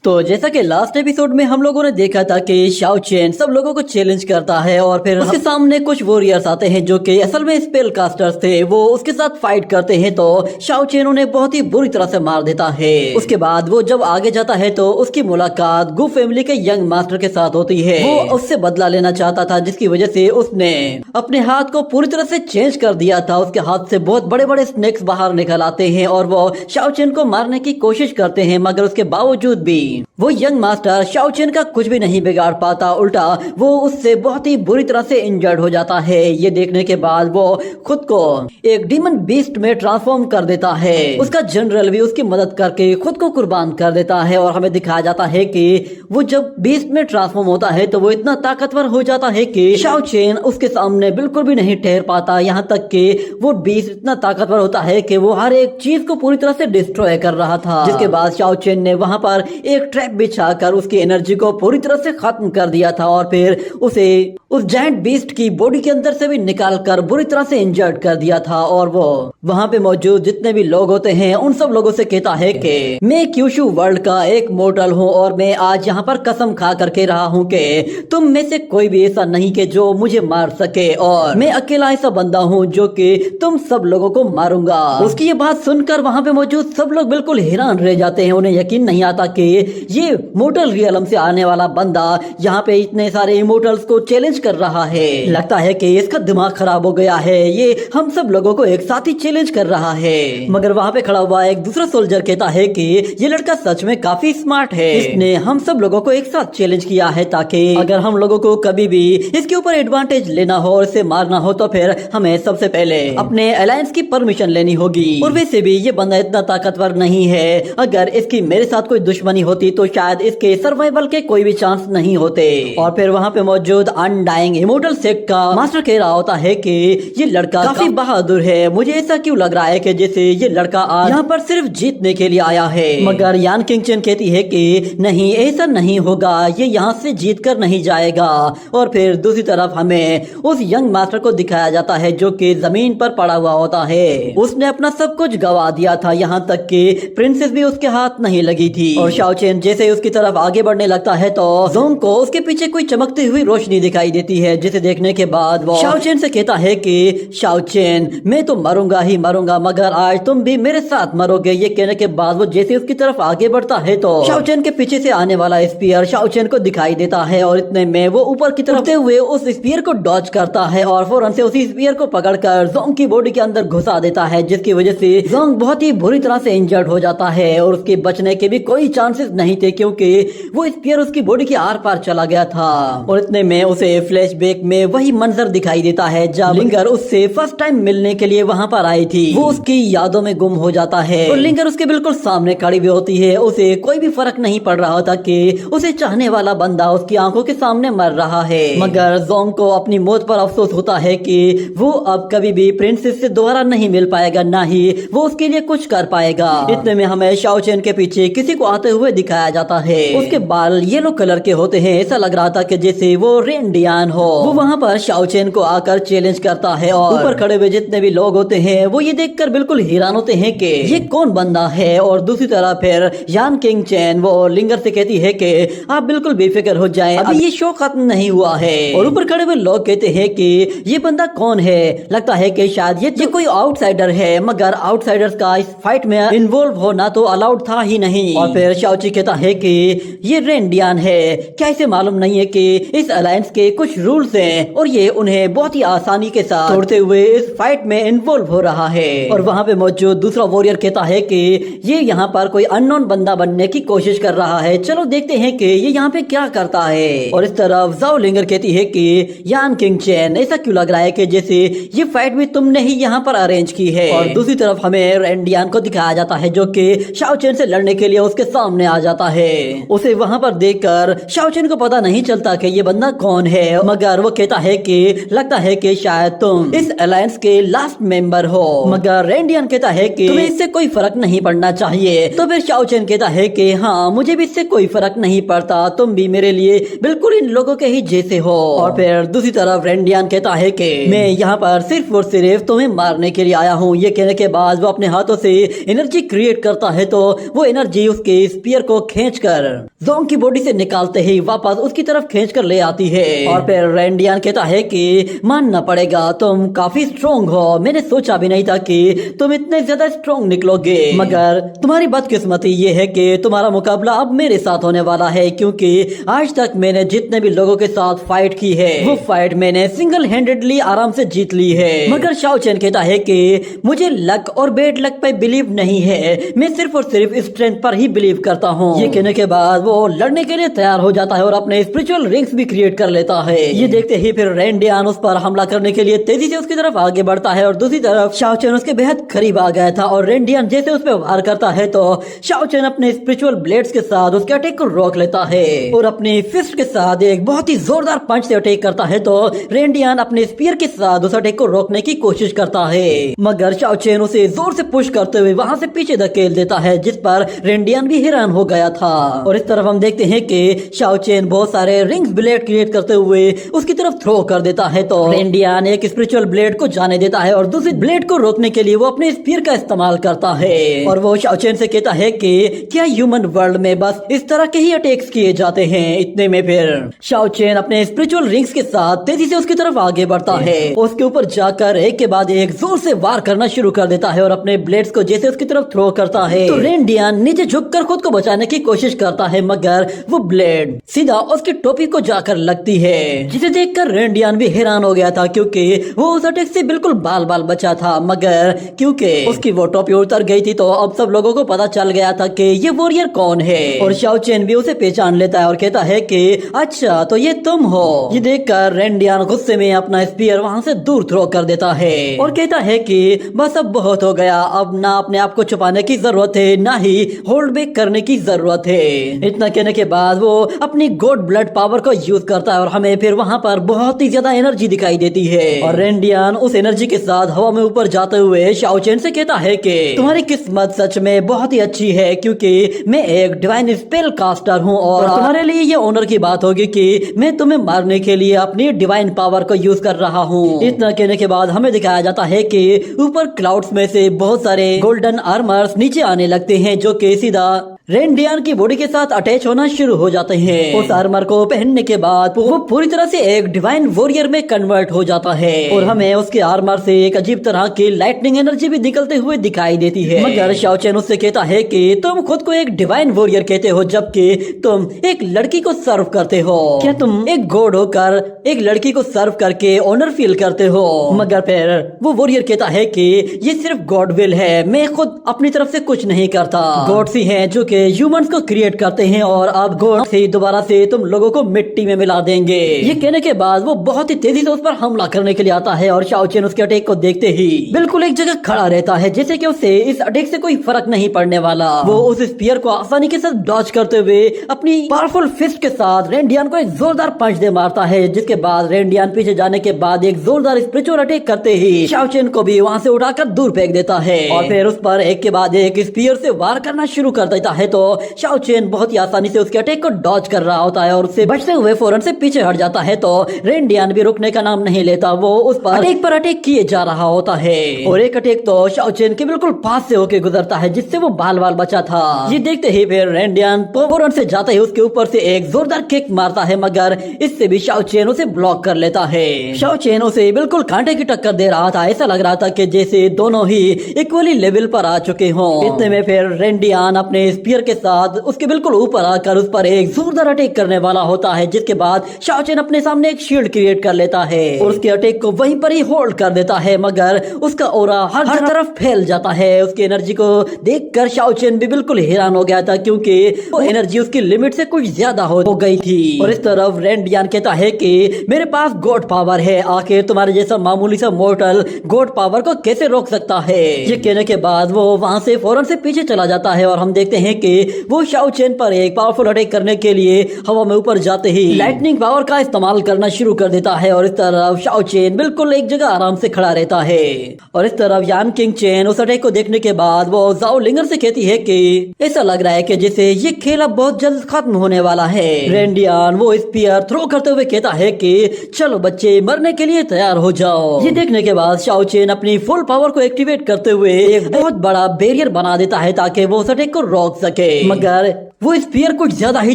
तो जैसा कि लास्ट एपिसोड में हम लोगों ने देखा था कि शाओ चेन सब लोगों को चैलेंज करता है और फिर उसके सामने कुछ वॉरियर्स आते हैं जो कि असल में स्पेल कास्टर्स थे। वो उसके साथ फाइट करते हैं तो शाओ चेन उन्हें बहुत ही बुरी तरह से मार देता है। उसके बाद वो जब आगे जाता है तो उसकी मुलाकात गु फैमिली के यंग मास्टर के साथ होती है। वो उससे बदला लेना चाहता था जिसकी वजह से उसने अपने हाथ को पूरी तरह से चेंज कर दिया था। उसके हाथ से बहुत बड़े बड़े स्नेक्स बाहर निकल आते हैं और वो शाओ चेन को मारने की कोशिश करते हैं, मगर उसके बावजूद भी वो यंग मास्टर शाओ चेन का कुछ भी नहीं बिगाड़ पाता। उल्टा वो उससे बहुत ही बुरी तरह से इंजर्ड हो जाता है। ये देखने के बाद वो खुद को एक डीमन बीस्ट में ट्रांसफॉर्म कर देता है। उसका जनरल भी उसकी मदद करके खुद को कुर्बान कर देता है और हमें दिखाया जाता है कि वो जब बीस्ट में ट्रांसफॉर्म होता है तो वो इतना ताकतवर हो जाता है कि शाओ चेन उसके सामने बिल्कुल भी नहीं ठहर पाता। यहाँ तक कि वो बीस्ट इतना ताकतवर होता है कि वो हर एक चीज को पूरी तरह से डिस्ट्रॉय कर रहा था। जिसके बाद शाओ चेन ने वहां पर एक ट्रैप बिछाकर उसकी एनर्जी को पूरी तरह से खत्म कर दिया था और फिर उसे उस जायंट बीस्ट की बॉडी के अंदर से भी निकालकर बुरी तरह से इंजर्ड कर दिया था। और वो वहां पे मौजूद जितने भी लोग होते हैं उन सब लोगों से कहता है कि मैं क्यूशु वर्ल्ड का एक मोर्टल हूँ और मैं आज यहाँ पर कसम खा करके रहा हूँ कि तुम में से कोई भी ऐसा नहीं कि जो मुझे मार सके और मैं अकेला ऐसा बंदा हूँ जो कि तुम सब लोगों को मारूंगा। उसकी ये बात सुनकर वहां पे मौजूद सब लोग बिल्कुल हैरान रह जाते हैं। उन्हें यकीन नहीं आता कि ये मोर्टल रियलम से आने वाला बंदा यहाँ पे इतने सारे इमोर्टल्स को चैलेंज कर रहा है। लगता है कि इसका दिमाग खराब हो गया है, ये हम सब लोगों को एक साथ ही चैलेंज कर रहा है। मगर वहाँ पे खड़ा हुआ एक दूसरा सोल्जर कहता है कि ये लड़का सच में काफी स्मार्ट है। इसने हम सब लोगों को एक साथ चैलेंज किया है ताकि अगर हम लोगों को कभी भी इसके ऊपर एडवांटेज लेना हो और इसे मारना हो तो फिर हमें सबसे पहले अपने अलायंस की परमिशन लेनी होगी। और वैसे भी ये बंदा इतना ताकतवर नहीं है, अगर इसकी मेरे साथ कोई दुश्मनी होती तो शायद इसके सर्वाइवल के कोई भी चांस नहीं होते। और फिर वहाँ पे मौजूद अनडाइंग इमोर्टल सेक्ट का मास्टर कह रहा होता है कि ये लड़का काफी बहादुर है। मुझे ऐसा क्यों लग रहा है कि जैसे ये लड़का आज यहाँ पर सिर्फ जीतने के लिए आया है। मगर यान किंग चेन कहती है कि नहीं, ऐसा नहीं होगा, ये यहाँ से जीत कर नहीं जाएगा। और फिर दूसरी तरफ हमें उस यंग मास्टर को दिखाया जाता है जो कि जमीन पर पड़ा हुआ होता है। उसने अपना सब कुछ गवा दिया था, यहाँ तक कि प्रिंसेस भी उसके हाथ नहीं लगी थी। और शाओ चेन जैसे उसकी तरफ आगे बढ़ने लगता है तो जोंग को उसके पीछे कोई चमकती हुई रोशनी दिखाई देती है, जिसे देखने के बाद वो शाओ चेन से कहता है कि शाओ चेन, मैं तो मरूंगा ही मरूंगा, मगर आज तुम भी मेरे साथ मरोगे। ये कहने के बाद वो जैसे उसकी तरफ आगे बढ़ता है तो शाओ चेन के पीछे से आने वाला स्पीयर शाओ चेन को दिखाई देता है और इतने में वो ऊपर की तरफ हुए उस स्पीयर को डॉज करता है और फौरन से उसी स्पीयर को पकड़कर जोंग की बॉडी के अंदर घुसा देता है, जिसकी वजह से जोंग बहुत ही बुरी तरह से इंजर्ड हो जाता है और उसके बचने के भी कोई चांसेस नहीं थे क्योंकि वो स्पीयर उसकी बॉडी के आर पार चला गया था। और इतने में उसे फ्लैशबैक में वही मंजर दिखाई देता है जब लिंगर उससे फर्स्ट टाइम मिलने के लिए वहां पर आई थी। वो उसकी यादों में गुम हो जाता है और लिंगर उसके बिल्कुल सामने खड़ी हुई होती है। उसे कोई भी फर्क नहीं पड़ रहा होता कि उसे चाहने वाला बंदा उसकी आंखों के सामने मर रहा है। मगर जोंग को अपनी मौत पर अफसोस होता है कि वो अब कभी भी प्रिंसेस से दोबारा नहीं मिल पाएगा, ना ही वो उसके लिए कुछ कर पाएगा। इतने में हमें शाओ चेन के पीछे किसी को आते हुए दिखाया जाता है। उसके बाल येलो कलर के होते हैं, ऐसा लग रहा था कि जैसे वो रेंडियन हो। वो वहाँ पर शाओ चेन को आकर चैलेंज करता है और ऊपर खड़े हुए जितने भी लोग होते हैं वो ये देखकर बिल्कुल हैरान होते हैं कि ये कौन बंदा है। और दूसरी तरफ फिर यान किंग चेन वो लिंगर से कहती है कि आप बिल्कुल बेफिक्र हो जाएं, अभी ये शो खत्म नहीं हुआ है। और ऊपर खड़े हुए लोग कहते हैं कि ये बंदा कौन है, लगता है कि शायद ये कोई आउटसाइडर है, मगर आउटसाइडर्स का इस फाइट में इन्वॉल्व होना तो अलाउड था ही नहीं। और फिर शाओची कहता है कि ये रेंडियन है, क्या इसे मालूम नहीं है कि इस अलायंस के कुछ रूल्स हैं और ये उन्हें बहुत ही आसानी के साथ तोड़ते हुए इस फाइट में इन्वॉल्व हो रहा है। और वहाँ पे मौजूद दूसरा वॉरियर कहता है कि ये यहाँ पर कोई अननोन बंदा बनने की कोशिश कर रहा है, चलो देखते हैं कि ये यहाँ पे क्या करता है। और इस तरफ जाओ लिंगर कहती है कि यान किंग चेन, ऐसा क्यों लग रहा है कि जैसे ये फाइट भी तुमने ही यहाँ पर अरेंज की है। और दूसरी तरफ हमें रेंडियन को दिखाया जाता है जो कि शाओ चेन से लड़ने के लिए उसके सामने आ जाता है। उसे वहाँ पर देखकर शाओ चेन को पता नहीं चलता कि ये बंदा कौन है, मगर वो कहता है कि लगता है कि शायद तुम इस अलायंस के लास्ट मेंबर हो। मगर रेंडियन कहता है कि तुम्हें इससे कोई फर्क नहीं पड़ना चाहिए। तो फिर शाओ चेन कहता है कि हाँ, मुझे भी इससे कोई फर्क नहीं पड़ता, तुम भी मेरे लिए बिल्कुल इन लोगों के ही जैसे हो। और फिर दूसरी तरफ रेंडियन कहता है कि मैं यहाँ पर सिर्फ और सिर्फ तुम्हें मारने के लिए आया हूँ। ये कहने के बाद वो अपने हाथों से एनर्जी क्रिएट करता है तो वो एनर्जी उसके स्पीयर को उसको खींचकर जोंग की बॉडी से निकालते ही वापस उसकी तरफ खींचकर ले आती है। और फिर रेंडियन कहता है कि मानना पड़ेगा, तुम काफी स्ट्रोंग हो, मैंने सोचा भी नहीं था कि तुम इतने ज्यादा स्ट्रोंग निकलोगे, मगर तुम्हारी बदकिस्मती ये है कि तुम्हारा मुकाबला अब मेरे साथ होने वाला है, क्योंकि आज तक मैंने जितने भी लोगों के साथ फाइट की है वो फाइट मैंने सिंगल हैंडेडली आराम से जीत ली है। मगर शाओ चेन कहता है कि मुझे लक और बेड लक पे बिलीव नहीं है, मैं सिर्फ और सिर्फ स्ट्रेंथ पर ही बिलीव करता हूँ। ये कहने के बाद वो लड़ने के लिए तैयार हो जाता है और अपने स्पिरिचुअल रिंग्स भी क्रिएट कर लेता है। ये देखते ही फिर रेंडियन उस पर हमला करने के लिए तेजी से उसकी तरफ आगे बढ़ता है और दूसरी तरफ शाओ चेन उसके बेहद करीब आ गया था और रेंडियन जैसे उस पर वार करता है तो शाओ चेन अपने स्पिरिचुअल ब्लेड्स के साथ उसके अटैक को रोक लेता है और अपनी फिस्ट के साथ एक बहुत ही जोरदार पंच से अटैक करता है तो रेंडियन अपने स्पीयर के साथ उस अटैक को रोकने की कोशिश करता है, मगर शाओ चेन उसे जोर से पुश करते हुए वहां से पीछे धकेल देता है, जिस पर रेंडियन भी हैरान हो गया था। और इस तरफ हम देखते हैं कि शाओ चेन बहुत सारे रिंग्स ब्लेड क्रिएट करते हुए उसकी तरफ थ्रो कर देता है तो रेंडियन एक स्पिरिचुअल ब्लेड को जाने देता है और दूसरी ब्लेड को रोकने के लिए वो अपने स्पीयर का इस्तेमाल करता है और वो शाओ चेन से कहता है कि क्या ह्यूमन वर्ल्ड में बस इस तरह के ही अटैक्स किए जाते हैं। इतने में फिर शाओ चेन अपने स्पिरिचुअल रिंग्स के साथ तेजी से उसकी तरफ आगे बढ़ता है, उसके ऊपर जाकर एक के बाद एक जोर से वार करना शुरू कर देता है और अपने ब्लेड्स को जैसे उसकी तरफ थ्रो करता है तो रेंडियन नीचे झुककर खुद को बचाने की कोशिश करता है, मगर वो ब्लेड सीधा उसकी टोपी को जाकर लगती है, जिसे देखकर रेंडियन भी हैरान हो गया था क्योंकि वो उस अटैक से बिल्कुल बाल बाल बचा था, मगर क्योंकि उसकी वो टोपी उतर गई थी तो अब सब लोगों को पता चल गया था कि ये वॉरियर कौन है और शाओ चेन भी उसे पहचान लेता है और कहता है कि अच्छा तो ये तुम हो। ये देखकर रेंडियन गुस्से में अपना स्पीयर वहां से दूर थ्रो कर देता है और कहता है कि बस अब बहुत हो गया, अब ना अपने आप को छुपाने की जरूरत है ना ही होल्ड बैक करने की जरूरत है। इतना कहने के बाद वो अपनी गॉड ब्लड पावर को यूज करता है और हमें फिर वहां पर बहुत ही ज्यादा एनर्जी दिखाई देती है और रेंडियन उस एनर्जी के साथ हवा में ऊपर जाते हुए शाओ चेन से कहता है कि तुम्हारी किस्मत सच में बहुत ही अच्छी है क्योंकि मैं एक डिवाइन स्पेल कास्टर हूँ और तुम्हारे लिए ये ऑनर की बात होगी कि मैं तुम्हें मारने के लिए अपनी डिवाइन पावर को यूज कर रहा हूँ। इतना कहने के बाद हमें दिखाया जाता है कि ऊपर क्लाउड्स में से बहुत सारे गोल्डन आर्मर्स नीचे आने लगते हैं जो कि सीधा रेंडियन की बॉडी के साथ अटैच होना शुरू हो जाते हैं। उस आर्मर को पहनने के बाद वो पूरी तरह से एक डिवाइन वॉरियर में कन्वर्ट हो जाता है और हमें उसके आर्मर से एक अजीब तरह की लाइटनिंग एनर्जी भी निकलते हुए दिखाई देती है, मगर शाओ चेन उससे कहता है कि तुम खुद को एक डिवाइन वॉरियर कहते हो जबकि तुम एक लड़की को सर्व करते हो, क्या तुम एक गॉड होकर एक लड़की को सर्व करके ऑनर फील करते हो? मगर फिर वो वॉरियर कहता है कि ये सिर्फ गॉड विल है, मैं खुद अपनी तरफ से कुछ नहीं करता, गॉड्स ही हैं जो ह्यूमंस को क्रिएट करते हैं और अब गॉड से दोबारा से तुम लोगों को मिट्टी में मिला देंगे। ये कहने के बाद वो बहुत ही तेजी से उस पर हमला करने के लिए आता है और शाओ चेन उसके अटैक को देखते ही बिल्कुल एक जगह खड़ा रहता है जैसे कि उसे इस अटैक से कोई फर्क नहीं पड़ने वाला। वो उस स्पीयर को आसानी के साथ डॉज करते हुए अपनी पावरफुल फिस्ट के साथ रेंडियन को एक जोरदार पंच दे मारता है, जिसके बाद रेंडियन पीछे जाने के बाद एक जोरदार स्पिरिचुअल अटैक करते ही शाओ चेन को भी वहाँ से उठाकर दूर फेंक देता है और फिर उस पर एक के बाद एक स्पीयर से वार करना शुरू कर देता है तो शाओ चेन बहुत ही आसानी से उसके अटैक को डॉज कर रहा होता है और उससे बचते हुए फौरन से पीछे हट जाता है तो रेंडियन भी रुकने का नाम नहीं लेता, वो उस पर अटैक किए जा रहा होता है और एक अटैक तो शाओ चेन के बिल्कुल पास से होके गुजरता है जिससे वो बाल बाल बचा था। ये देखते ही फिर रेंडियन फौरन से जाते ही उसके ऊपर से एक जोरदार किक मारता है, मगर इससे भी शाओ चेन उसे ब्लॉक कर लेता है। शाओ चेन उसे बिल्कुल कांटे की टक्कर दे रहा था, ऐसा लग रहा था कि जैसे दोनों ही इक्वली लेवल पर आ चुके हों। इतने में फिर रेंडियन अपने स्पीयर के साथ उसके बिल्कुल ऊपर आकर उस पर एक जोरदार अटैक करने वाला होता है, जिसके बाद शाओ चेन अपने सामने एक शील्ड क्रिएट कर लेता है और उसके अटैक को वहीं पर ही होल्ड कर देता है, मगर उसका ऑरा हर तरफ फैल जाता है। उसकी एनर्जी को देखकर शाओ चेन भी बिल्कुल हैरान हो गया था क्योंकि वो एनर्जी उसकी लिमिट से कुछ ज्यादा हो गई थी। और इस तरफ रेंडियन कहता है कि मेरे पास गॉड पावर है, आखिर तुम्हारे जैसा मामूली सा मोर्टल गॉड पावर को कैसे रोक सकता है? ये कहने के बाद वो वहां से फौरन से पीछे चला जाता है और हम देखते हैं कि वो शाओ चेन पर एक पावरफुल अटैक करने के लिए हवा में ऊपर जाते ही लाइटनिंग पावर का इस्तेमाल करना शुरू कर देता है और इस तरफ शाओ चेन बिल्कुल एक जगह आराम से खड़ा रहता है। और इस तरफ यान किंग चेन उस अटैक को देखने के बाद वो जाओ लिंगर से कहती है कि ऐसा लग रहा है कि जैसे ये खेल अब बहुत जल्द खत्म होने वाला है। रेंडियन वो स्पीयर थ्रो करते हुए कहता है कि चलो बच्चे मरने के लिए तैयार हो जाओ। ये देखने के बाद शाओ चेन अपनी फुल पावर को एक्टिवेट करते हुए एक बहुत बड़ा बैरियर बना देता है ताकि वो उस अटैक को रोक सके, मगर वो स्पीयर कुछ ज्यादा ही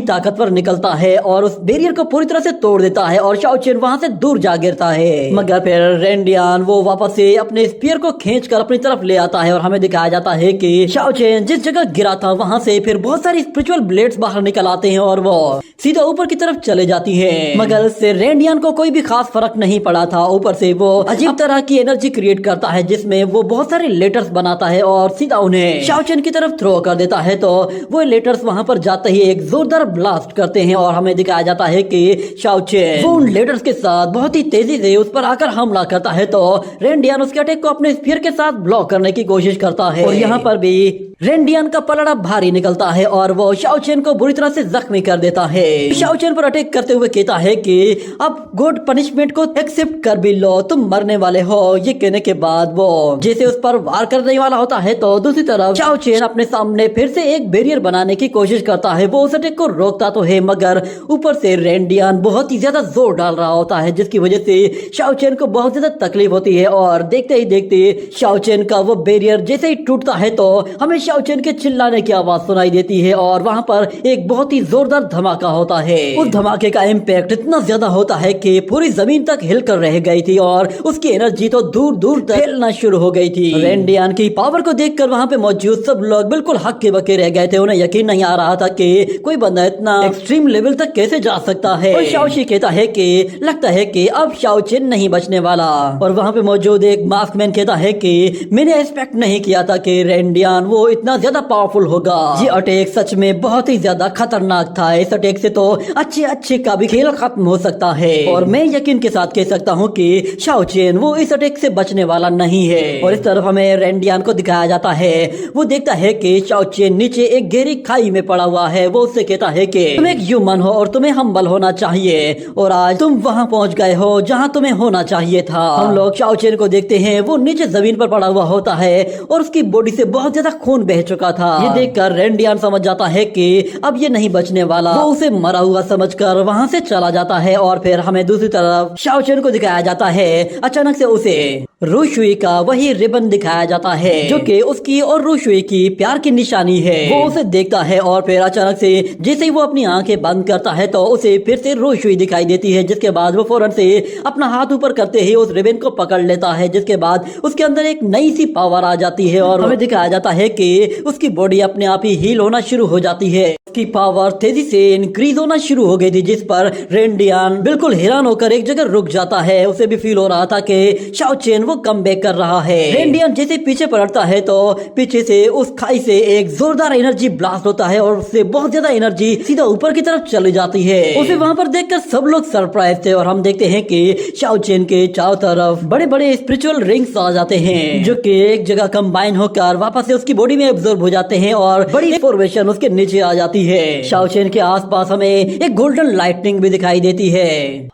ताकतवर निकलता है और उस बैरियर को पूरी तरह से तोड़ देता है और शाओ चेन वहां से दूर जा गिरता है। मगर फिर रेंडियन वो वापस से अपने स्पीयर को खींचकर अपनी तरफ ले आता है और हमें दिखाया जाता है कि शाओ चेन जिस जगह गिरा था वहां से फिर बहुत सारी स्पिरिचुअल ब्लेड्स बाहर निकल आते हैं और वो सीधा ऊपर की तरफ चले जाती है। मगर इससे रेंडियन को कोई भी खास फर्क नहीं पड़ा था। ऊपर से वो अजीब तरह की एनर्जी क्रिएट करता है जिसमें वो बहुत सारे लेटर्स बनाता है और सीधा उन्हें शाओ चेन की तरफ थ्रो कर देता है। तो वो लेटर्स वहां पर जाते ही एक जोरदार ब्लास्ट करते हैं और हमें दिखाया जाता है कि शाओ चेन वो उन लेटर्स के साथ बहुत ही तेजी से उस पर आकर हमला करता है। तो रेंडियन उसके अटैक को अपने स्फीयर के साथ ब्लॉक करने की कोशिश करता है और यहाँ पर भी रेंडियन का पलड़ा भारी निकलता है और वो शाओ चेन को बुरी तरह से जख्मी कर देता है। शाओ चेन पर अटैक करते हुए कहता है कि अब गॉड पनिशमेंट को एक्सेप्ट कर भी लो, तुम मरने वाले हो। ये कहने के बाद वो जैसे उस पर वार करने वाला होता है तो दूसरी तरफ शाओ चेन अपने सामने फिर से एक बैरियर बनाने की कोशिश करता है। वो उस अटैक को रोकता तो है मगर ऊपर से रेंडियन बहुत ही ज्यादा जोर डाल रहा होता है जिसकी वजह से शाओ चेन को बहुत ज्यादा तकलीफ होती है और देखते ही देखते शाओ चेन का वो बैरियर जैसे ही टूटता है तो हमें शाओ चेन के चिल्लाने की आवाज सुनाई देती है और वहां पर एक बहुत ही जोरदार धमाका होता है। उस धमाके का इम्पैक्ट इतना ज्यादा होता है कि पूरी जमीन तक हिलकर रह गई थी और उसकी एनर्जी तो दूर दूर तक फैलना शुरू हो गई थी। रेंडियन की पावर को देखकर वहां पे मौजूद सब लोग बिल्कुल हक्के बक्के रह गए थे। उन्हें यकीन नहीं आ रहा था कि कोई बंदा इतना एक्सट्रीम लेवल तक कैसे जा सकता है। और शाओशी कहता है कि लगता है कि अब शाओ चेन नहीं बचने वाला। और वहां पे मौजूद एक मास्क मैन कहता है कि मैंने एक्सपेक्ट नहीं किया था कि रेंडियन वो इतना ज्यादा पावरफुल होगा। ये अटैक सच में बहुत ही ज्यादा खतरनाक था। इस अटैक से तो अच्छे का भी खेल खत्म हो सकता है और मैं यकीन के साथ कह सकता हूँ कि शाओ चेन वो इस अटैक से बचने वाला नहीं है। और इस तरफ हमें रेंडियन को दिखाया जाता है। वो देखता है कि शाओ चेन नीचे एक गहरी खाई में पड़ा हुआ है। वो उससे कहता है कि तुम एक ह्यूमन हो और तुम्हें हम्बल होना चाहिए और आज तुम वहाँ पहुँच गए हो जहाँ तुम्हें होना चाहिए था। हम लोग शाओ चेन को देखते हैं। वो नीचे जमीन पर पड़ा हुआ होता है और उसकी बॉडी से बहुत ज्यादा खून बह चुका था। ये देखकर रेंडियन समझ जाता है कि अब ये नहीं बचने वाला। वो उसे मरा हुआ समझकर वहाँ से चला जाता है और फिर हमें दूसरी तरफ शाओ चेन को दिखाया जाता है। अचानक से उसे रूशुई का वही रिबन दिखाया जाता है जो कि उसकी और रूशुई की प्यार की निशानी है। वो उसे देखता है और फिर अचानक से जैसे ही वो अपनी आंखें बंद करता है तो उसे फिर से रूशुई दिखाई देती है। जिसके बाद वो फौरन से अपना हाथ ऊपर करते ही उस रिबन को पकड़ लेता है। जिसके बाद उसके अंदर एक नई सी पावर आ जाती है और हमें दिखाया जाता है कि उसकी बॉडी अपने आप ही हील होना शुरू हो जाती है। उसकी पावर तेजी से इंक्रीज होना शुरू हो गई थी जिस पर रेंडियन बिल्कुल हैरान होकर एक जगह रुक जाता है। उसे भी फील हो रहा था कि शाओ चेन वो कम बैक कर रहा है। रेंडियन जैसे पीछे पलटता है तो पीछे से उस खाई से एक जोरदार एनर्जी ब्लास्ट होता है और उससे बहुत ज्यादा एनर्जी सीधा ऊपर की तरफ चली जाती है। उसे वहां पर देखकर सब लोग सरप्राइज थे और हम देखते हैं कि शाओ चेन के चारों तरफ बड़े बड़े स्पिरिचुअल रिंग्स आ जाते हैं जो कि एक जगह कंबाइन होकर वापस से उसकी बॉडी में एब्जॉर्ब हो जाते हैं और बड़ी फॉर्मेशन उसके नीचे आ जाती है। शाओ चेन के आसपास हमें एक गोल्डन लाइटनिंग भी दिखाई देती है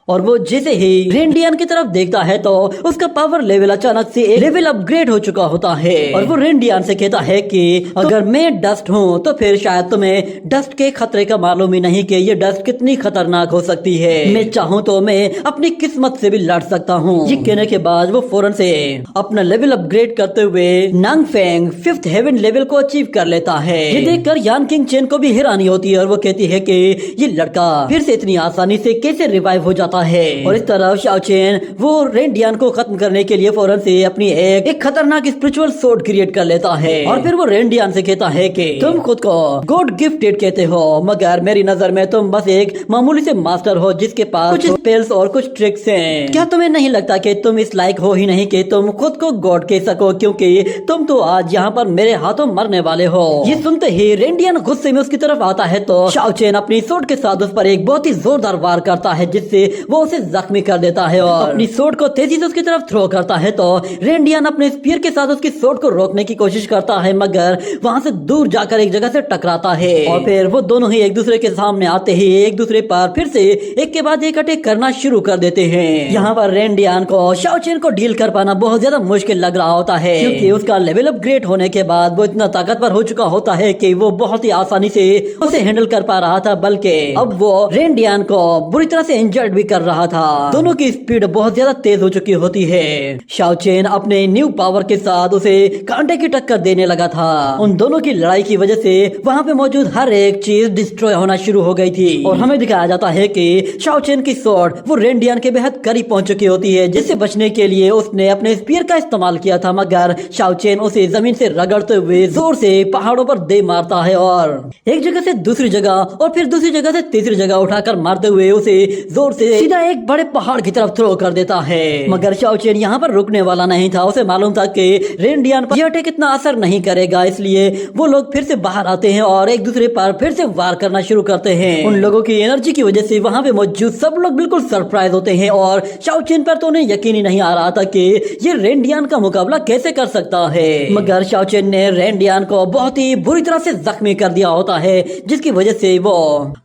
और वो जैसे ही रेंडियन की तरफ देखता है तो उसका पावर लेवल अचानक से एक लेवल अपग्रेड हो चुका होता है। और वो रेंडियन से कहता है कि अगर मैं डस्ट हूँ तो फिर शायद तुम्हें डस्ट के खतरे का मालूम ही नहीं कि ये डस्ट कितनी खतरनाक हो सकती है। मैं चाहूँ तो मैं अपनी किस्मत से भी लड़ सकता हूँ। ये कहने के बाद वो फौरन से अपना लेवल अपग्रेड करते हुए नांगफेंग 5th हेवन लेवल को अचीव कर लेता है। ये देखकर यान किंग चेन को भी हैरानी होती है और वो कहती है कि ये लड़का फिर से इतनी आसानी से कैसे रिवाइव हो जाता है। और इस तरफ शाओ चेन वो रेंडियन को खत्म करने के लिए फौरन से अपनी एक खतरनाक स्पिरिचुअल सोर्ड क्रिएट कर लेता है और फिर वो रेंडियन से कहता है कि तुम खुद को गॉड गिफ्टेड कहते हो मगर मेरी नजर में तुम बस एक मामूली से मास्टर हो जिसके पास कुछ स्पेल्स और कुछ ट्रिक्स हैं। क्या तुम्हें नहीं लगता कि तुम इस लायक हो ही नहीं कि तुम खुद को गॉड कह सको क्योंकि तुम तो आज यहाँ पर मेरे हाथों मरने वाले हो। ये सुनते ही रेंडियन गुस्से में उसकी तरफ आता है तो शाओ चेन अपनी सोर्ड के साथ उस पर एक बहुत ही जोरदार वार करता है जिससे वो उसे जख्मी कर देता है और अपनी सोर्ड को तेजी से उसकी तरफ थ्रो करता है। तो रेंडियन अपने स्पीयर के साथ उसकी सोर्ड को रोकने की कोशिश करता है मगर वहाँ से दूर जाकर एक जगह से टकराता है और फिर वो दोनों ही एक दूसरे के सामने आते ही एक दूसरे पर फिर से एक के बाद एक अटैक करना शुरू कर देते हैं। यहाँ पर रेंडियन को शाओ चेन को डील कर पाना बहुत ज्यादा मुश्किल लग रहा होता है क्योंकि उसका लेवल अपग्रेड होने के बाद वो इतना ताकतवर हो चुका होता है कि वो बहुत ही आसानी से उसे हैंडल कर पा रहा था बल्कि अब वो रेंडियन को बुरी तरह से इंजर्ड भी कर रहा था। दोनों की स्पीड बहुत ज्यादा तेज हो चुकी होती है। शाओ चेन अपने न्यू पावर के साथ उसे कांटे की टक्कर देने लगा था। उन दोनों की लड़ाई की वजह से वहाँ पे मौजूद हर एक चीज डिस्ट्रॉय होना शुरू हो गई थी और हमें दिखाया जाता है कि शाओ चेन की स्वॉर्ड वो रेनडियन के बेहद करीब पहुंच चुकी होती है, जिससे बचने के लिए उसने अपने स्पीयर का इस्तेमाल किया था, मगर शाओ चेन उसे जमीन से रगड़ते हुए जोर से पहाड़ों पर दे मारता है और एक जगह से दूसरी जगह और फिर दूसरी जगह से तीसरी जगह उठाकर मारते हुए उसे जोर से सीधा एक बड़े पहाड़ की तरफ थ्रो कर देता है। मगर शाओ चेन यहाँ पर रुकने वाला नहीं था। उसे मालूम था कि रेनडियन पर यह अटैक इतना असर नहीं करेगा, इसलिए वो लोग फिर से बाहर आते हैं और एक दूसरे पर फिर से वार करना शुरू करते हैं। उन लोगों की एनर्जी की वजह से वहाँ पे मौजूद सब लोग बिल्कुल सरप्राइज होते हैं और शाओ चेन पर तो उन्हें यकीन ही नहीं आ रहा था कि ये रेनडियन का मुकाबला कैसे कर सकता है। मगर शाओ चेन ने रेनडियन को बहुत ही बुरी तरह से जख्मी कर दिया होता है, जिसकी वजह से वो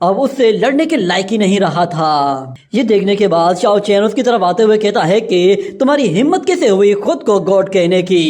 अब उससे लड़ने के लायक ही नहीं रहा था। ये देखने के बाद शाओ चेन उसकी तरफ आते हुए कहता है कि तुम्हारी हिम्मत कैसे हुई खुद को गॉड कहने की।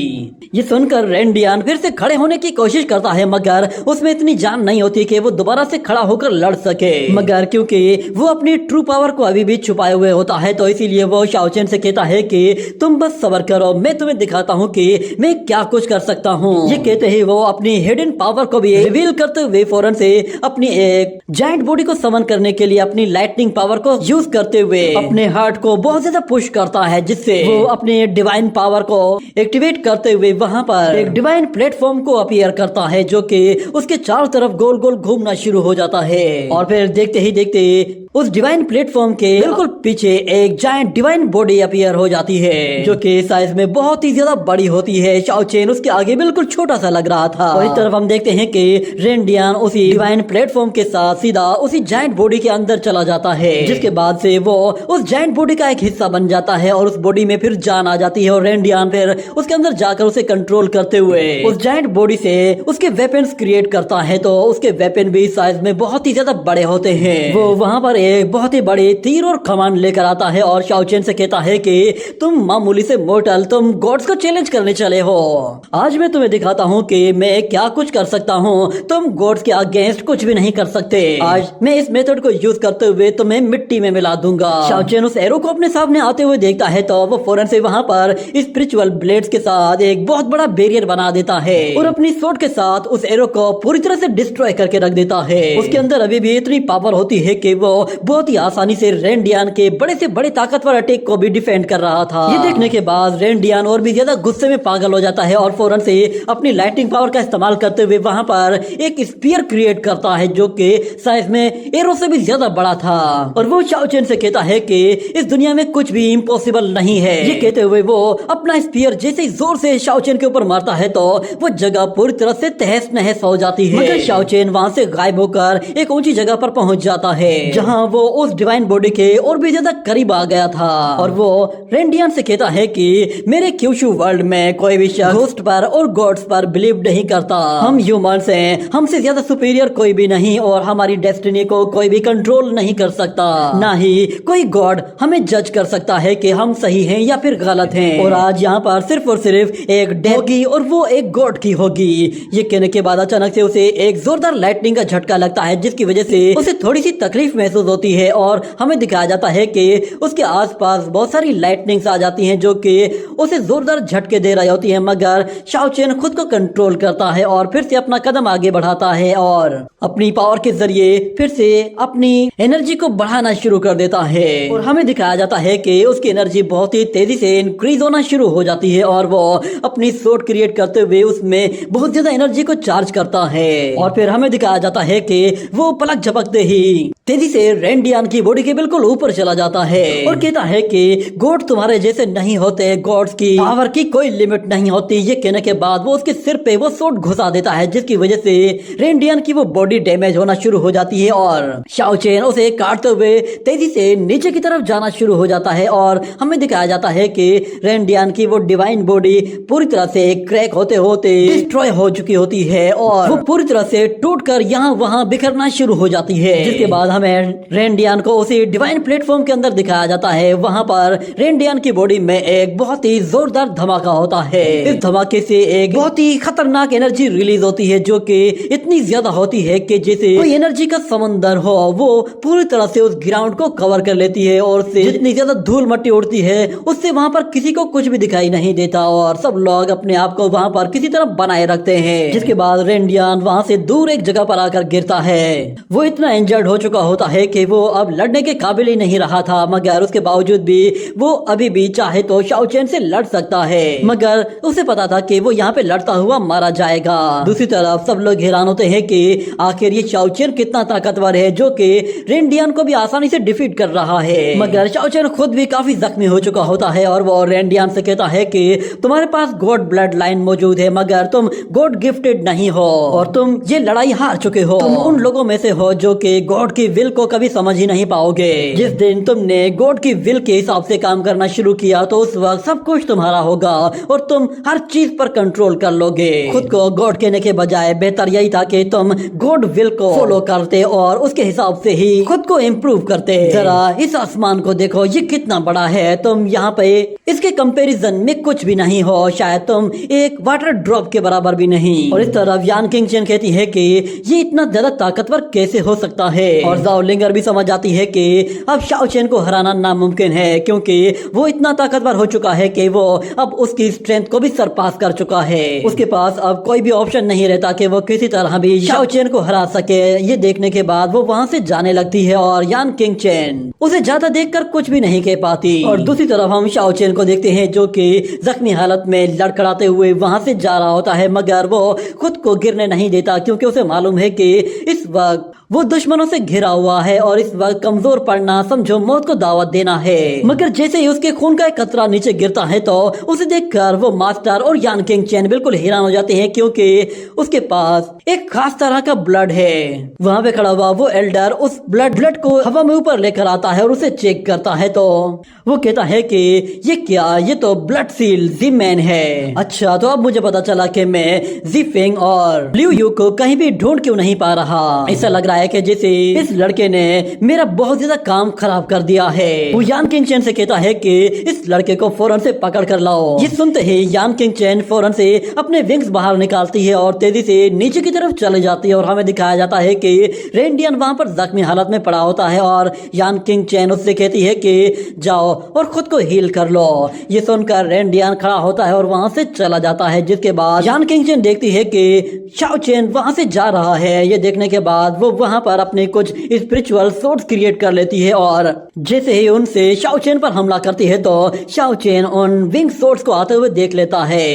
ये सुनकर रेनडियन फिर से खड़े होने की कोशिश करता है, मगर उसमें इतनी जान नहीं होती कि वो दोबारा से खड़ा होकर लड़ सके। मगर क्योंकि वो अपनी ट्रू पावर को अभी भी छुपाए हुए होता है, तो इसीलिए वो शाओ चेन से कहता है कि तुम बस सब्र करो, मैं तुम्हें दिखाता हूँ कि मैं क्या कुछ कर सकता हूँ। ये कहते ही वो अपनी हिडन पावर को भी रिवील करते हुए फौरन से अपनी एक जायंट बॉडी को समन करने के लिए अपनी लाइटनिंग पावर को यूज करते हुए अपने हार्ट को बहुत ज्यादा पुश करता है, जिससे वो अपने डिवाइन पावर को एक्टिवेट करते हुए वहाँ पर एक डिवाइन प्लेटफॉर्म को अपीयर करता है, जो कि उसके चारों तरफ गोल गोल घूमना शुरू हो जाता है। और फिर देखते ही देखते उस डिवाइन प्लेटफॉर्म के बिल्कुल पीछे एक जायंट डिवाइन बॉडी अपीयर हो जाती है, जो कि साइज में बहुत ही ज्यादा बड़ी होती है। शाओ चेन उसके आगे बिल्कुल छोटा सा लग रहा था। और इस तरफ हम देखते हैं कि रेनडियन उसी डिवाइन प्लेटफॉर्म के साथ सीधा उसी जायंट बॉडी के अंदर चला जाता है, जिसके बाद से वो उस जायंट बॉडी का एक हिस्सा बन जाता है और उस बॉडी में फिर जान आ जाती है और रेनडियन फिर उसके अंदर जाकर उसे कंट्रोल करते हुए उस जायंट बॉडी से उसके वेपन्स क्रिएट करता है। तो उसके वेपन भी साइज में बहुत ही ज्यादा बड़े होते हैं। वो वहाँ पर एक बहुत ही बड़ी तीर और कमान लेकर आता है और शाओ चेन से कहता है कि तुम मामूली से मोर्टल, तुम गॉड्स को चैलेंज करने चले हो। आज मैं तुम्हें दिखाता हूँ कि मैं क्या कुछ कर सकता हूँ। तुम गॉड्स के अगेंस्ट कुछ भी नहीं कर सकते। आज मैं इस मेथड को यूज करते हुए तुम्हें मिट्टी में मिला दूंगा। शाओ चेन उस एरो को अपने सामने आते हुए देखता है, तो वो फौरन से वहाँ पर स्पिरिचुअल ब्लेड्स के साथ एक बहुत बड़ा बैरियर बना देता है और अपनी स्वॉर्ड के साथ उस एरो को पूरी तरह से डिस्ट्रॉय करके रख देता है। उसके अंदर अभी भी इतनी पावर होती है कि वो बहुत ही आसानी से रेनडियन के बड़े से बड़े ताकतवर अटैक को भी डिफेंड कर रहा था। ये देखने के बाद रेनडियन और भी ज्यादा गुस्से में पागल हो जाता है और फौरन से अपनी लाइटिंग पावर का इस्तेमाल करते हुए वहाँ पर एक स्पीयर क्रिएट करता है, जो कि साइज में एरो से भी ज्यादा बड़ा था। और वो शाओ चेन से कहता है कि इस दुनिया में कुछ भी इम्पॉसिबल नहीं है। ये कहते हुए वो अपना स्पीयर जैसे ही जोर से शाओ चेन के ऊपर मारता है, तो वो जगह पूरी तरह से तहस नहस हो जाती है। मगर शाओ चेन वहाँ से गायब होकर एक ऊंची जगह पर पहुंच जाता है, जहाँ वो उस डिवाइन बॉडी के और भी ज्यादा करीब आ गया था। और वो रेनडियन से कहता है कि मेरे क्यूशु वर्ल्ड में कोई भी शख्स घोस्ट पर और गॉड्स पर बिलीव नहीं करता। हम ह्यूमंस हैं, हमसे ज्यादा सुपीरियर कोई भी नहीं और हमारी डेस्टिनी को कोई भी कंट्रोल नहीं कर सकता। ना ही कोई गॉड हमें जज कर सकता है कि हम सही हैं या फिर गलत हैं। और आज यहाँ पर सिर्फ और सिर्फ एक डेथ होगी और वो एक गॉड की होगी। ये कहने के बाद अचानक से उसे एक जोरदार लाइटनिंग का झटका लगता है, जिसकी वजह से उसे थोड़ी सी तकलीफ महसूस होती है और हमें दिखाया जाता है कि उसके आसपास बहुत सारी लाइटनिंग्स आ जाती हैं, जो कि उसे जोरदार झटके दे रही होती हैं। मगर शाओ चेन खुद को कंट्रोल करता है और फिर से अपना कदम आगे बढ़ाता है और अपनी पावर के जरिए फिर से अपनी एनर्जी को बढ़ाना शुरू कर देता है। और हमें दिखाया जाता है कि उसकी एनर्जी बहुत ही तेजी से इंक्रीज होना शुरू हो जाती है और वो अपनी स्वॉर्ड क्रिएट करते हुए उसमें बहुत ज्यादा एनर्जी को चार्ज करता है। और फिर हमें दिखाया जाता है कि वो पलक झपकते ही तेजी से रेनडियन की बॉडी के बिल्कुल ऊपर चला जाता है और कहता है कि गॉड तुम्हारे जैसे नहीं होते, गॉड्स की पावर की कोई लिमिट नहीं होती। ये कहने के बाद वो उसके सिर पे वो स्वॉर्ड घुसा देता है, जिसकी वजह से रेनडियन की वो बॉडी डैमेज होना शुरू हो जाती है और शाओ चेन उसे काटते हुए तेजी से नीचे की तरफ जाना शुरू हो जाता है। और हमें दिखाया जाता है कि रेनडियन की वो डिवाइन बॉडी पूरी तरह से क्रैक होते होते डिस्ट्रॉय हो चुकी होती है और वो पूरी तरह से टूटकर यहाँ वहाँ बिखरना शुरू हो जाती है। जिसके बाद हमें रेंडियन को उसी डिवाइन प्लेटफॉर्म के अंदर दिखाया जाता है। वहाँ पर रेंडियन की बॉडी में एक बहुत ही जोरदार धमाका होता है। इस धमाके से एक बहुत ही खतरनाक एनर्जी रिलीज होती है जो कि इतनी ज्यादा होती है कि जैसे कोई एनर्जी का समंदर हो, वो पूरी तरह से उस ग्राउंड को कवर कर लेती है और उससे जितनी ज्यादा धूल मट्टी उड़ती है उससे वहाँ पर किसी को कुछ भी दिखाई नहीं देता और सब लोग अपने आप को वहाँ पर किसी तरह बनाए रखते हैं। जिसके बाद रेंडियन वहाँ से दूर एक जगह पर आकर गिरता है। वो इतना इंजर्ड हो चुका होता है कि वो अब लड़ने के काबिल ही नहीं रहा था, मगर उसके बावजूद भी वो अभी भी चाहे तो शाओ चेन से लड़ सकता है, मगर उसे पता था कि वो यहाँ पे लड़ता हुआ मारा जाएगा। दूसरी तरफ सब लोग हैरान होते हैं कि आखिर ये शाओ चेन कितना ताकतवर है जो कि रेंडियन को भी आसानी से डिफीट कर रहा है। मगर शाओ चेन खुद भी काफी जख्मी हो चुका होता है और वो रेंडियन से कहता है कि तुम्हारे पास गॉड ब्लड लाइन मौजूद है मगर तुम गॉड गिफ्टेड नहीं हो और तुम ये लड़ाई हार चुके हो। तुम उन लोगों में से हो जो कि गॉड की विल को कभी समझ ही नहीं पाओगे। जिस दिन तुमने गॉड की विल के हिसाब से काम करना शुरू किया तो उस वक्त सब कुछ तुम्हारा होगा और तुम हर चीज पर कंट्रोल कर लोगे। खुद को गॉड कहने के बजाय बेहतर यही था कि तुम गॉड विल को फॉलो करते और उसके हिसाब से ही खुद को इम्प्रूव करते। जरा इस आसमान को देखो, ये कितना बड़ा है। तुम यहाँ पे इसके कंपैरिजन में कुछ भी नहीं हो, शायद तुम एक वाटर ड्रॉप के बराबर भी नहीं। और इस तरफ यान किंग चेन कहती है कि ये इतना ज्यादा ताकतवर कैसे हो सकता है। और जाओ लिंगर भी समझ आती है कि अब शाओ चेन को हराना नामुमकिन है क्योंकि वो इतना ताकतवर हो चुका है कि वो अब उसकी स्ट्रेंथ को भी सरपास कर चुका है। उसके पास अब कोई भी ऑप्शन नहीं रहता कि वो किसी तरह भी शाओ चेन को हरा सके। ये देखने के बाद वो वहाँ से जाने लगती है और यान किंग चेन उसे ज्यादा देखकर कुछ भी नहीं कह पाती। और दूसरी तरफ हम शाओ चेन को देखते हैं जो कि जख्मी हालत में लड़खड़ाते हुए वहाँ से जा रहा होता है, मगर वो खुद को गिरने नहीं देता क्योंकि उसे मालूम है कि इस वक्त वो दुश्मनों से घिरा हुआ है और इस वक्त कमजोर पड़ना समझो मौत को दावत देना है। मगर जैसे ही उसके खून का एक कतरा नीचे गिरता है तो उसे देखकर वो मास्टर और यान किंग चेन बिल्कुल हैरान हो जाते हैं क्योंकि उसके पास एक खास तरह का ब्लड है। वहाँ पे खड़ा हुआ वो एल्डर उस ब्लड को हवा में ऊपर लेकर आता है और उसे चेक करता है तो वो कहता है कि ये क्या, ये तो ब्लड सील जी मैन है। अच्छा, तो अब मुझे पता चला कि मैं जी फेंग और ब्लू यू को कहीं भी ढूंढ क्यों नहीं पा रहा। ऐसा लग रहा है कि जैसे इस लड़के ने मेरा बहुत ज्यादा काम खराब कर दिया है। वो यान किंग चेन से कहता है कि इस लड़के को फौरन से पकड़ कर लाओ। ये सुनते ही यान किंग चेन फौरन से अपने विंग्स बाहर निकालती है और तेजी से नीचे की तरफ चले जाती है और हमें दिखाया जाता है कि रेंडियन वहाँ पर जख्मी हालत में पड़ा होता है और यान किंग चेन उससे कहती है कि जाओ और खुद को हील कर लो। ये सुनकर रेंडियन खड़ा होता है और वहाँ से चला जाता है। जिसके बाद यान किंग चेन देखती है कि शाओ चेन वहाँ से जा रहा है। ये देखने के बाद वो वहाँ पर अपने कुछ स्पिरिचुअल सोर्स क्रिएट कर लेती है और जैसे ही उनसे शाओ चेन पर हमला करती है तो शाओ चेन उन विंग सोर्स को आते हुए देख लेता है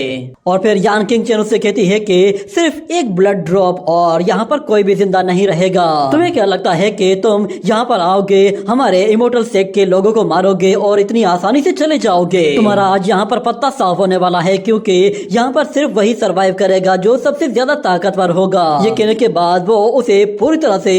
और फिर यान किंग चेन उससे कहती है कि सिर्फ एक ब्लड ड्रॉप और यहाँ पर कोई भी जिंदा नहीं रहेगा। तुम्हें क्या लगता है कि तुम यहाँ पर आओगे, हमारे इमोर्टल सेक्ट के लोगों को मारोगे और इतनी आसानी से चले जाओगे? तुम्हारा आज यहाँ पर पत्ता साफ होने वाला है क्योंकि यहाँ पर सिर्फ वही सरवाइव करेगा जो सबसे ज्यादा ताकतवर होगा। ये कहने के बाद वो उसे पूरी तरह से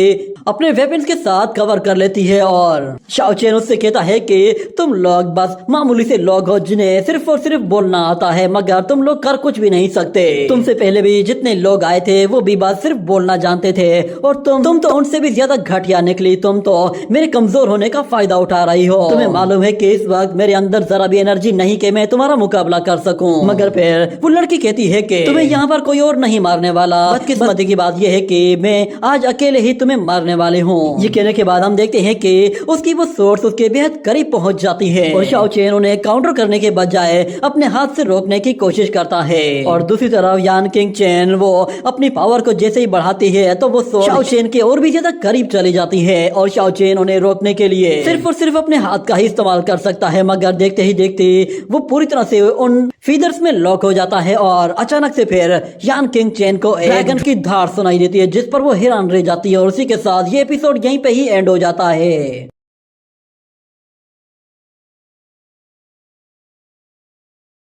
अपने वेपन्स के साथ कवर कर लेती है और शाओ चेन उससे कहता है कि तुम लोग बस मामूली से लोग हो जिन्हें सिर्फ और सिर्फ बोलना आता है, मगर तुम लोग कर कुछ भी नहीं सकते। तुमसे पहले भी जितने लोग आए थे वो भी बस सिर्फ बोलना जानते थे और तुम तो उनसे भी ज्यादा घटिया निकली। तुम तो मेरे कमजोर होने का फायदा उठा रही हो। तुम्हें मालूम है कि इस वक्त मेरे अंदर जरा भी एनर्जी नहीं कि मैं तुम्हारा मुकाबला कर सकूं। मगर फिर वो लड़की कहती है कि तुम्हें यहाँ पर कोई और नहीं मारने वाला। बदकिस्मती की बात यह है कि मैं आज अकेले ही तुम्हें मारने वाले हूँ। ये कहने के बाद हम देखते हैं कि उसकी वो सोर्स उसके बेहद करीब पहुँच जाती है और शाओ चेन उन्हें काउंटर करने के बजाय अपने हाथ से रोकने की कोशिश करता है। और दूसरी तरफ यान किंग चेन वो अपनी पावर को जैसे ही बढ़ाती है तो वो शाओ चेन के और भी ज्यादा करीब चली जाती है और शाओ चेन उन्हें रोकने के लिए सिर्फ और सिर्फ अपने हाथ का ही इस्तेमाल कर सकता है। मगर देखते ही देखते वो पूरी तरह से उन फीदर्स में लॉक हो जाता है और अचानक से फिर यान किंग चेन को ड्रैगन की धार सुनाई देती है जिस पर वो हैरान रह जाती है और उसी के साथ ये एपिसोड यहीं पे ही एंड हो जाता है।